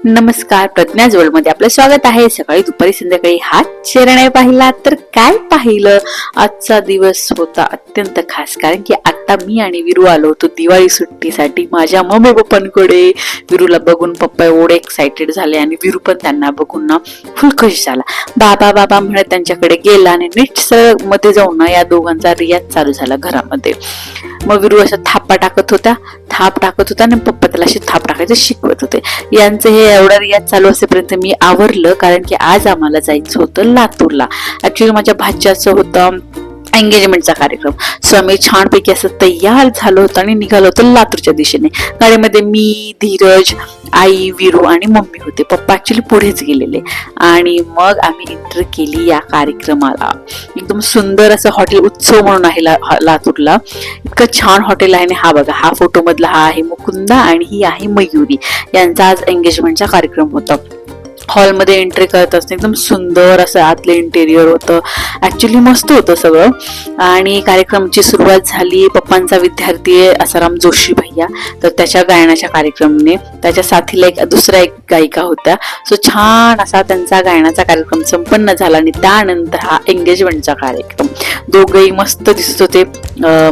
नमस्कार, प्रज्ञाज वर्ल्ड मध्ये आपलं स्वागत आहे. सकाळी दुपारी संध्याकाळी हा चेहरा पाहिला तर काय पाहिलं. आजचा दिवस होता अत्यंत खास, कारण की आता मी आणि विरू आलो होतो दिवाळी सुट्टीसाठी माझ्या मम्मी पप्पांकडे. विरूला बघून पप्पा एवढे एक्साइटेड झाले आणि विरू पण त्यांना बघून ना फुल खुश झाला. बाबा बाबा म्हणत त्यांच्याकडे गेला आणि नीट मध्ये जाऊन ना या दोघांचा रियाज चालू झाला घरामध्ये. मग विरू अशा थाप टाकत होता आणि पप्पा त्याला अशी थाप टाकायचं शिकवत होते. यांचं हे एवढा रियाज चालू असेपर्यंत मी आवरलं, कारण की आज आम्हाला जायचं होतं लातूरला. ऍक्च्युली माझ्या भाच्याचं होतं एंगेजमेंटचा कार्यक्रम. सो आम्ही छानपैकी असं तयार झालो होतो आणि निघालो होतो लातूरच्या दिशेने. गाडीमध्ये मी, धीरज, आई, विरू आणि मम्मी होते. पप्पा ऍक्च्युली पुढेच गेलेले. आणि मग आम्ही एंटर केली या कार्यक्रमाला. एकदम सुंदर असं हॉटेल उत्सव म्हणून आहे लातूरला. इतकं छान हॉटेल आहे. हा बघा, हा फोटो मधला हा आहे मुकुंदा आणि ही आहे मयुरी. यांचा आज एंगेजमेंटचा कार्यक्रम होता. हॉलमध्ये एंट्री करत असते एकदम सुंदर असं आतलं इंटेरियर होतं. ऍक्च्युली मस्त होतं सगळं. आणि कार्यक्रमाची सुरुवात झाली. पप्पांचा विद्यार्थी आहे आसाराम जोशी भैया, तर त्याच्या गायनाच्या कार्यक्रमाने त्याच्या साथीला दुसरा एक गायिका होत्या. सो छान असा त्यांचा गायनाचा कार्यक्रम संपन्न झाला आणि त्यानंतर हा एंगेजमेंटचा कार्यक्रम. दोघेही मस्त दिसत होते,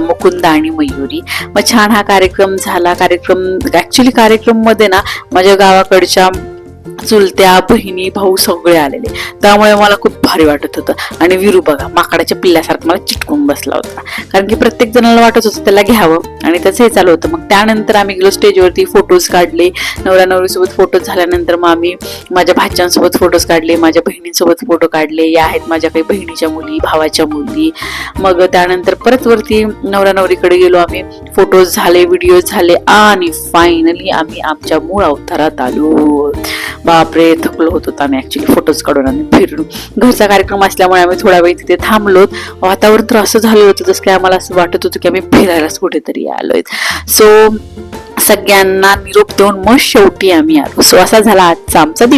मुकुंदा आणि मयुरी. मग छान हा कार्यक्रम झाला. कार्यक्रम मध्ये ना माझ्या गावाकडच्या चुलत्या, बहिणी, भाऊ सगळे आलेले, त्यामुळे मला खूप भारी वाटत होतं. आणि विरू बघा माकडाच्या पिल्ल्यासारखं मला चिटकून बसला होता, कारण की प्रत्येक जणाला वाटत होतं त्याला घ्यावं आणि त्याचं हे चालू होतं. मग त्यानंतर आम्ही गेलो स्टेजवरती, फोटोज काढले. नवरा नवरीसोबत फोटोज झाल्यानंतर मग आम्ही माझ्या भाच्यांसोबत फोटोज काढले, माझ्या बहिणींसोबत फोटो काढले. या आहेत माझ्या काही बहिणीच्या मुली, भावाच्या मुली. मग त्यानंतर परत वरती नवरा नवरीकडे गेलो आम्ही. फोटोज झाले, व्हिडिओज झाले आणि फायनली आम्ही आमच्या मूळ अवतारात आलो. बापरे, थकलो होतो आम्ही ऍक्च्युली फोटोज काढून आणि फिरून. घरचा कार्यक्रम असल्यामुळे आम्ही थोडा वेळ तिथे थांबलो. वातावरण तर असं झालं होतं जसं काय आम्हाला असं वाटत होतं की आम्ही फिरायलाच कुठेतरी आलोय. सो सगळ्यांना निरोप देऊन मग शेवटी आम्ही आलो. सो असा झाला आजचा आमचा दिवस.